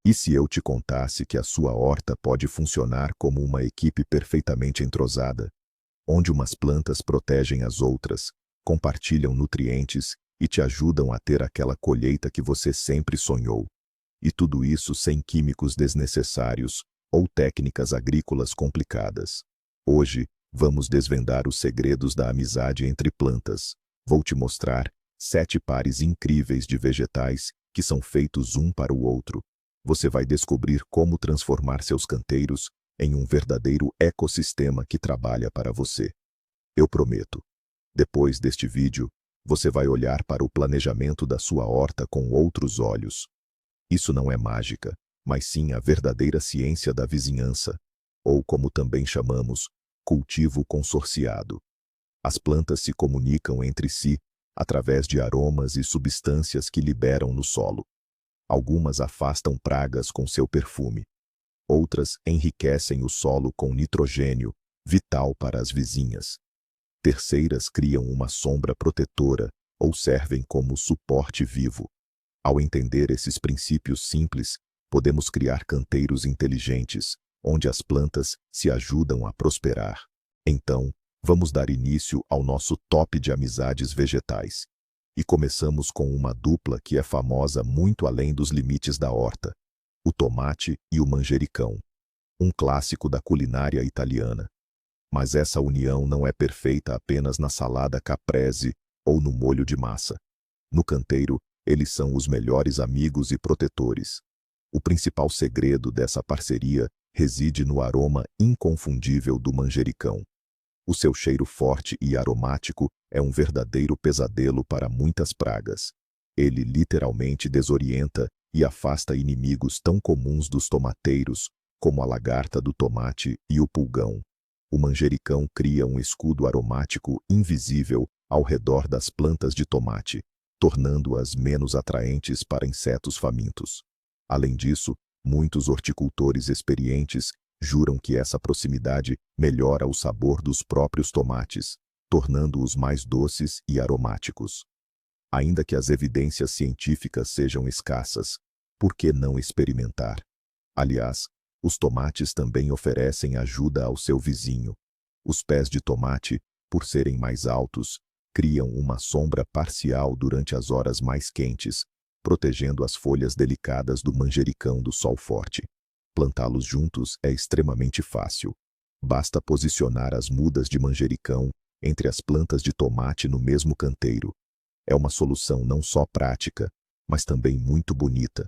E se eu te contasse que a sua horta pode funcionar como uma equipe perfeitamente entrosada, onde umas plantas protegem as outras, compartilham nutrientes e te ajudam a ter aquela colheita que você sempre sonhou? E tudo isso sem químicos desnecessários ou técnicas agrícolas complicadas. Hoje, vamos desvendar os segredos da amizade entre plantas. Vou te mostrar 7 pares incríveis de vegetais que são feitos um para o outro. Você vai descobrir como transformar seus canteiros em um verdadeiro ecossistema que trabalha para você. Eu prometo. Depois deste vídeo, você vai olhar para o planejamento da sua horta com outros olhos. Isso não é mágica, mas sim a verdadeira ciência da vizinhança, ou como também chamamos, cultivo consorciado. As plantas se comunicam entre si através de aromas e substâncias que liberam no solo. Algumas afastam pragas com seu perfume. Outras enriquecem o solo com nitrogênio, vital para as vizinhas. Terceiras criam uma sombra protetora ou servem como suporte vivo. Ao entender esses princípios simples, podemos criar canteiros inteligentes, onde as plantas se ajudam a prosperar. Então, vamos dar início ao nosso top de amizades vegetais. E começamos com uma dupla que é famosa muito além dos limites da horta: o tomate e o manjericão. Um clássico da culinária italiana. Mas essa união não é perfeita apenas na salada caprese ou no molho de massa. No canteiro, eles são os melhores amigos e protetores. O principal segredo dessa parceria reside no aroma inconfundível do manjericão. O seu cheiro forte e aromático é um verdadeiro pesadelo para muitas pragas. Ele literalmente desorienta e afasta inimigos tão comuns dos tomateiros, como a lagarta do tomate e o pulgão. O manjericão cria um escudo aromático invisível ao redor das plantas de tomate, tornando-as menos atraentes para insetos famintos. Além disso, muitos horticultores experientes juram que essa proximidade melhora o sabor dos próprios tomates, tornando-os mais doces e aromáticos. Ainda que as evidências científicas sejam escassas, por que não experimentar? Aliás, os tomates também oferecem ajuda ao seu vizinho. Os pés de tomate, por serem mais altos, criam uma sombra parcial durante as horas mais quentes, protegendo as folhas delicadas do manjericão do sol forte. Plantá-los juntos é extremamente fácil. Basta posicionar as mudas de manjericão entre as plantas de tomate no mesmo canteiro. É uma solução não só prática, mas também muito bonita.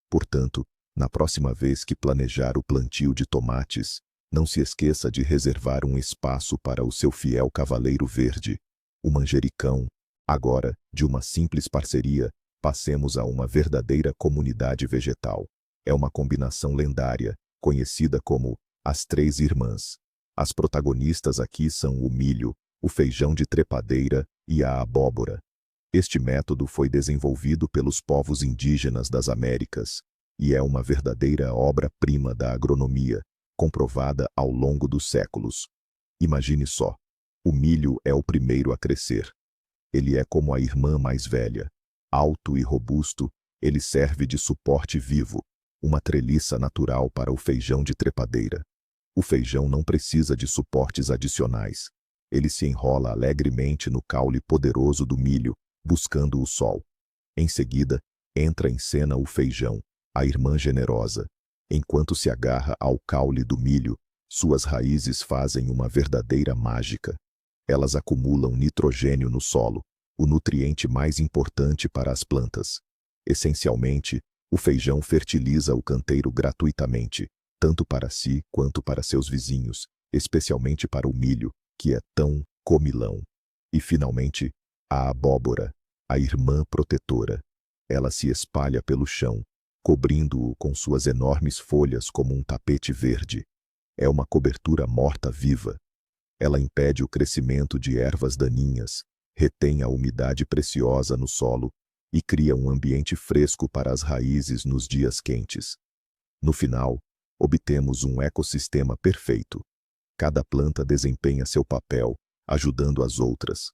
Portanto, na próxima vez que planejar o plantio de tomates, não se esqueça de reservar um espaço para o seu fiel cavaleiro verde, o manjericão. Agora, de uma simples parceria, passemos a uma verdadeira comunidade vegetal. É uma combinação lendária, conhecida como as Três Irmãs. As protagonistas aqui são o milho, o feijão de trepadeira e a abóbora. Este método foi desenvolvido pelos povos indígenas das Américas e é uma verdadeira obra-prima da agronomia, comprovada ao longo dos séculos. Imagine só, o milho é o primeiro a crescer. Ele é como a irmã mais velha. Alto e robusto, ele serve de suporte vivo, uma treliça natural para o feijão de trepadeira. O feijão não precisa de suportes adicionais. Ele se enrola alegremente no caule poderoso do milho, buscando o sol. Em seguida, entra em cena o feijão, a irmã generosa. Enquanto se agarra ao caule do milho, suas raízes fazem uma verdadeira mágica. Elas acumulam nitrogênio no solo, o nutriente mais importante para as plantas. Essencialmente, o feijão fertiliza o canteiro gratuitamente, tanto para si quanto para seus vizinhos, especialmente para o milho, que é tão comilão. E, finalmente, a abóbora, a irmã protetora. Ela se espalha pelo chão, cobrindo-o com suas enormes folhas como um tapete verde. É uma cobertura morta-viva. Ela impede o crescimento de ervas daninhas, retém a umidade preciosa no solo e cria um ambiente fresco para as raízes nos dias quentes. No final, obtemos um ecossistema perfeito. Cada planta desempenha seu papel, ajudando as outras.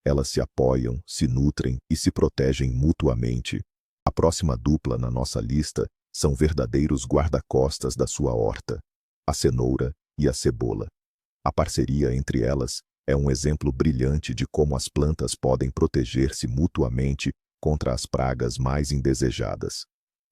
Elas se apoiam, se nutrem e se protegem mutuamente. A próxima dupla na nossa lista São verdadeiros guarda-costas da sua horta, a cenoura e a cebola. A parceria entre elas é um exemplo brilhante de como as plantas podem proteger-se mutuamente contra as pragas mais indesejadas.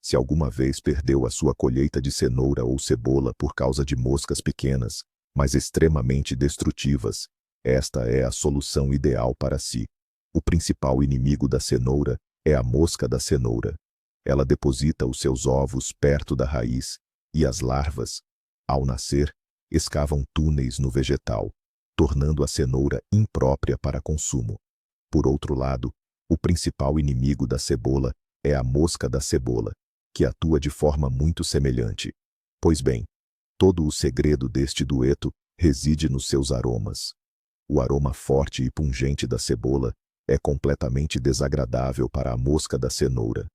Se alguma vez perdeu a sua colheita de cenoura ou cebola por causa de moscas pequenas, mas extremamente destrutivas, esta é a solução ideal para si. O principal inimigo da cenoura é a mosca da cenoura. Ela deposita os seus ovos perto da raiz e as larvas, ao nascer, escavam túneis no vegetal, tornando a cenoura imprópria para consumo. Por outro lado, o principal inimigo da cebola é a mosca da cebola, que atua de forma muito semelhante. Pois bem, todo o segredo deste dueto reside nos seus aromas. O aroma forte e pungente da cebola é completamente desagradável para a mosca da cenoura.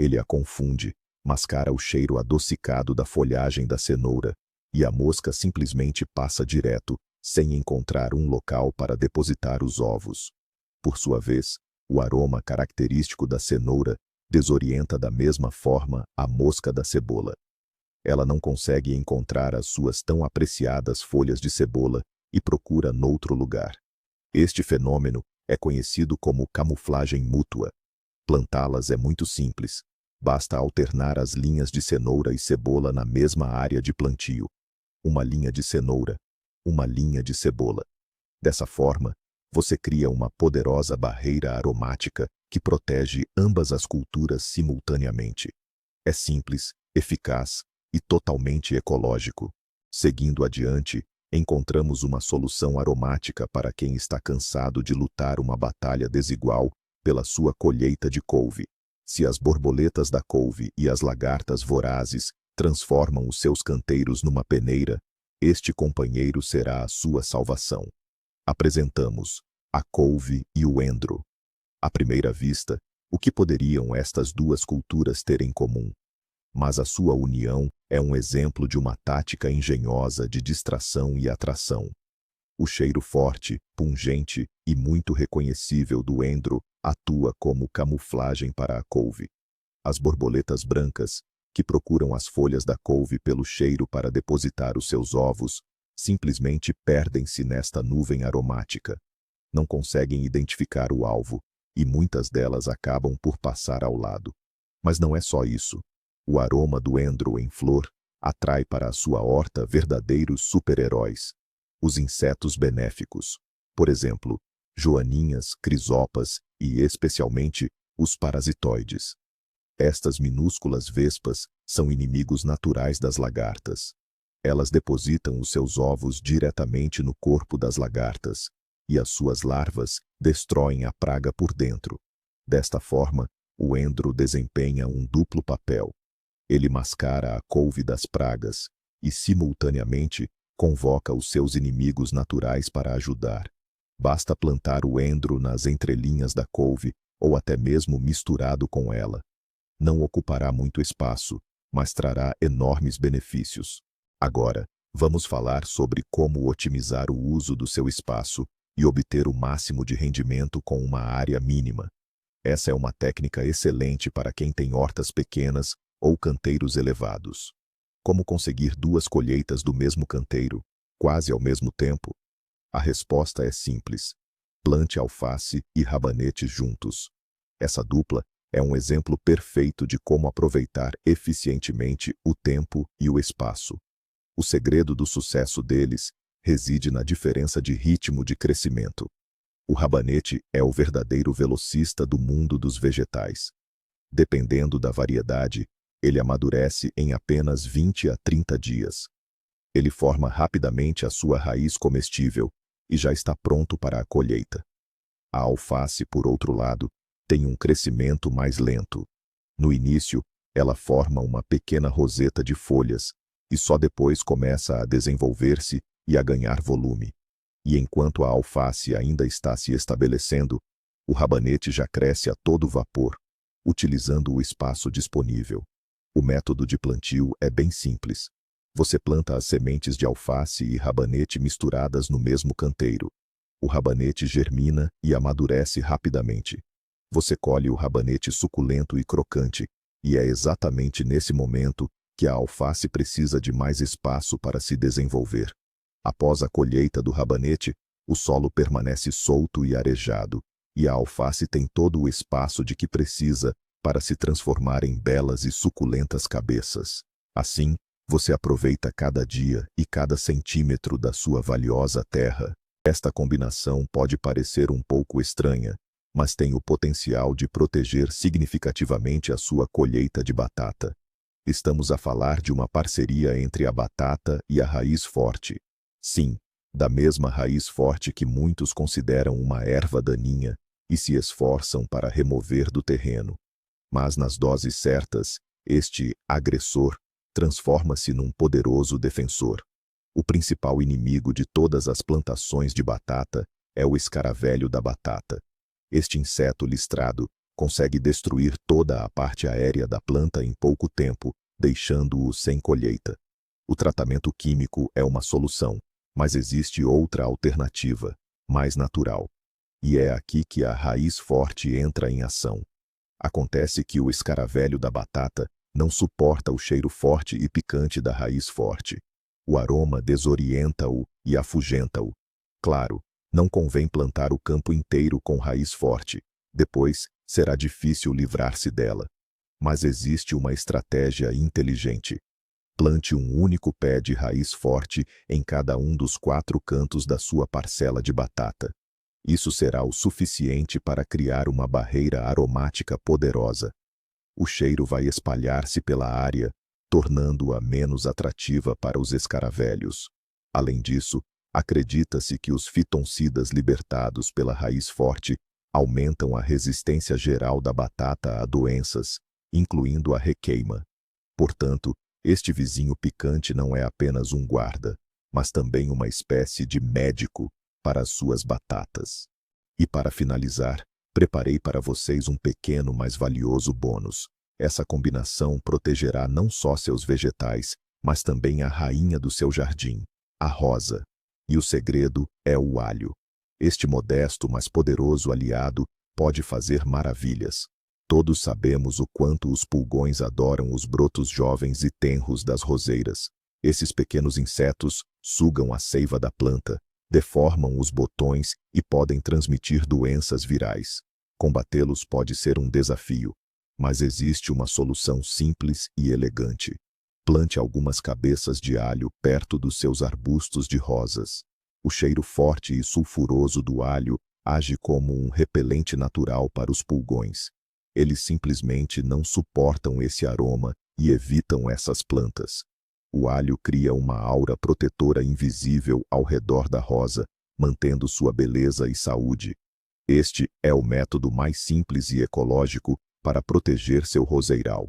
Ele a confunde, mascara o cheiro adocicado da folhagem da cenoura, e a mosca simplesmente passa direto, sem encontrar um local para depositar os ovos. Por sua vez, o aroma característico da cenoura desorienta da mesma forma a mosca da cebola. Ela não consegue encontrar as suas tão apreciadas folhas de cebola e procura noutro lugar. Este fenômeno é conhecido como camuflagem mútua. Plantá-las é muito simples. Basta alternar as linhas de cenoura e cebola na mesma área de plantio. Uma linha de cenoura, uma linha de cebola. Dessa forma, você cria uma poderosa barreira aromática que protege ambas as culturas simultaneamente. É simples, eficaz e totalmente ecológico. Seguindo adiante, encontramos uma solução aromática para quem está cansado de lutar uma batalha desigual pela sua colheita de couve. Se as borboletas da couve e as lagartas vorazes transformam os seus canteiros numa peneira, este companheiro será a sua salvação. Apresentamos a couve e o endro. À primeira vista, o que poderiam estas duas culturas ter em comum? Mas a sua união é um exemplo de uma tática engenhosa de distração e atração. O cheiro forte, pungente e muito reconhecível do endro atua como camuflagem para a couve. As borboletas brancas, que procuram as folhas da couve pelo cheiro para depositar os seus ovos, simplesmente perdem-se nesta nuvem aromática. Não conseguem identificar o alvo, e muitas delas acabam por passar ao lado. Mas não é só isso. O aroma do endro em flor atrai para a sua horta verdadeiros super-heróis. Os insetos benéficos, por exemplo, joaninhas, crisopas e, especialmente, os parasitoides. Estas minúsculas vespas são inimigos naturais das lagartas. Elas depositam os seus ovos diretamente no corpo das lagartas, e as suas larvas destroem a praga por dentro. Desta forma, o endro desempenha um duplo papel. Ele mascara a couve das pragas e, simultaneamente, convoca os seus inimigos naturais para ajudar. Basta plantar o endro nas entrelinhas da couve ou até mesmo misturado com ela. Não ocupará muito espaço, mas trará enormes benefícios. Agora, vamos falar sobre como otimizar o uso do seu espaço e obter o máximo de rendimento com uma área mínima. Essa é uma técnica excelente para quem tem hortas pequenas ou canteiros elevados. Como conseguir duas colheitas do mesmo canteiro, quase ao mesmo tempo? A resposta é simples. Plante alface e rabanete juntos. Essa dupla é um exemplo perfeito de como aproveitar eficientemente o tempo e o espaço. O segredo do sucesso deles reside na diferença de ritmo de crescimento. O rabanete é o verdadeiro velocista do mundo dos vegetais. Dependendo da variedade, ele amadurece em apenas 20 a 30 dias. Ele forma rapidamente a sua raiz comestível e já está pronto para a colheita. A alface, por outro lado, tem um crescimento mais lento. No início, ela forma uma pequena roseta de folhas e só depois começa a desenvolver-se e a ganhar volume. E enquanto a alface ainda está se estabelecendo, o rabanete já cresce a todo vapor, utilizando o espaço disponível. O método de plantio é bem simples. Você planta as sementes de alface e rabanete misturadas no mesmo canteiro. O rabanete germina e amadurece rapidamente. Você colhe o rabanete suculento e crocante, E é exatamente nesse momento que a alface precisa de mais espaço para se desenvolver. Após a colheita do rabanete, o solo permanece solto e arejado, e a alface tem todo o espaço de que precisa para se transformar em belas e suculentas cabeças. Assim, você aproveita cada dia e cada centímetro da sua valiosa terra. Esta combinação pode parecer um pouco estranha, mas tem o potencial de proteger significativamente a sua colheita de batata. Estamos a falar de uma parceria entre a batata e a raiz forte. Sim, da mesma raiz forte que muitos consideram uma erva daninha e se esforçam para remover do terreno. Mas nas doses certas, este agressor transforma-se num poderoso defensor. O principal inimigo de todas as plantações de batata é o escaravelho da batata. Este inseto listrado consegue destruir toda a parte aérea da planta em pouco tempo, deixando-o sem colheita. O tratamento químico é uma solução, mas existe outra alternativa, mais natural. E é aqui que a raiz forte entra em ação. Acontece que o escaravelho da batata não suporta o cheiro forte e picante da raiz forte. O aroma desorienta-o e afugenta-o. Claro, não convém plantar o campo inteiro com raiz forte. Depois, será difícil livrar-se dela. Mas existe uma estratégia inteligente. Plante um único pé de raiz forte em cada um dos 4 cantos da sua parcela de batata. Isso será o suficiente para criar uma barreira aromática poderosa. O cheiro vai espalhar-se pela área, tornando-a menos atrativa para os escaravelhos. Além disso, acredita-se que os fitoncidas libertados pela raiz forte aumentam a resistência geral da batata a doenças, incluindo a requeima. Portanto, este vizinho picante não é apenas um guarda, mas também uma espécie de médico para as suas batatas. E para finalizar, preparei para vocês um pequeno, mas valioso bônus. Essa combinação protegerá não só seus vegetais, mas também a rainha do seu jardim, a rosa. E o segredo é o alho. Este modesto, mas poderoso aliado pode fazer maravilhas. Todos sabemos o quanto os pulgões adoram os brotos jovens e tenros das roseiras. Esses pequenos insetos sugam a seiva da planta, deformam os botões e podem transmitir doenças virais. Combatê-los pode ser um desafio, mas existe uma solução simples e elegante. Plante algumas cabeças de alho perto dos seus arbustos de rosas. O cheiro forte e sulfuroso do alho age como um repelente natural para os pulgões. Eles simplesmente não suportam esse aroma e evitam essas plantas. O alho cria uma aura protetora invisível ao redor da rosa, mantendo sua beleza e saúde. Este é o método mais simples e ecológico para proteger seu roseiral.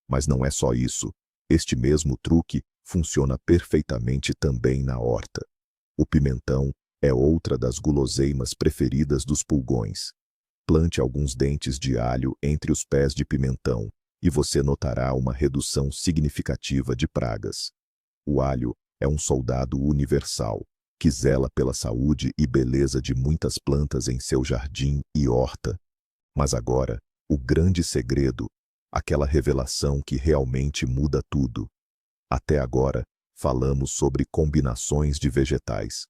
Mas não é só isso. Este mesmo truque funciona perfeitamente também na horta. O pimentão é outra das guloseimas preferidas dos pulgões. Plante alguns dentes de alho entre os pés de pimentão e você notará uma redução significativa de pragas. O alho é um soldado universal, que zela pela saúde e beleza de muitas plantas em seu jardim e horta. Mas agora, o grande segredo, aquela revelação que realmente muda tudo. Até agora, falamos sobre combinações de vegetais.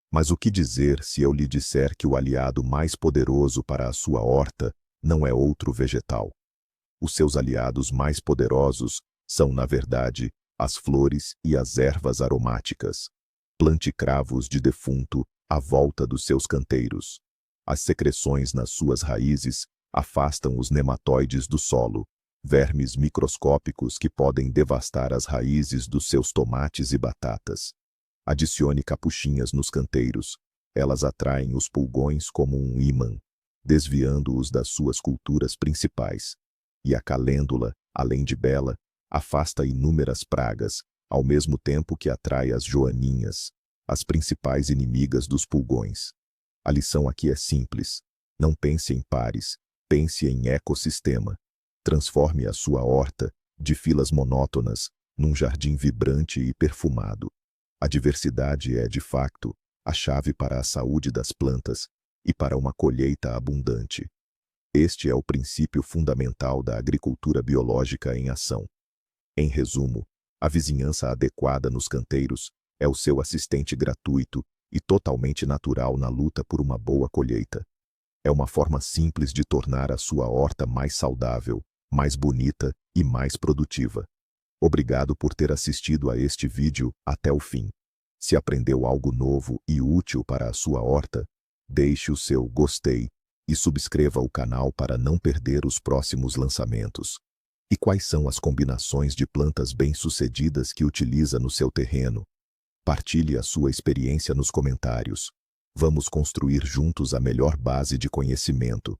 Mas o que dizer se eu lhe disser que o aliado mais poderoso para a sua horta não é outro vegetal? Os seus aliados mais poderosos são, na verdade, as flores e as ervas aromáticas. Plante cravos de defunto à volta dos seus canteiros. As secreções nas suas raízes afastam os nematóides do solo, vermes microscópicos que podem devastar as raízes dos seus tomates e batatas. Adicione capuchinhas nos canteiros. Elas atraem os pulgões como um ímã, desviando-os das suas culturas principais. E a calêndula, além de bela, afasta inúmeras pragas, ao mesmo tempo que atrai as joaninhas, as principais inimigas dos pulgões. A lição aqui é simples. Não pense em pares, pense em ecossistema. Transforme a sua horta, de filas monótonas, num jardim vibrante e perfumado. A diversidade é, de facto, a chave para a saúde das plantas e para uma colheita abundante. Este é o princípio fundamental da agricultura biológica em ação. Em resumo, a vizinhança adequada nos canteiros é o seu assistente gratuito e totalmente natural na luta por uma boa colheita. É uma forma simples de tornar a sua horta mais saudável, mais bonita e mais produtiva. Obrigado por ter assistido a este vídeo até o fim. Se aprendeu algo novo e útil para a sua horta, deixe o seu gostei e subscreva o canal para não perder os próximos lançamentos. E quais são as combinações de plantas bem-sucedidas que utiliza no seu terreno? Partilhe a sua experiência nos comentários. Vamos construir juntos a melhor base de conhecimento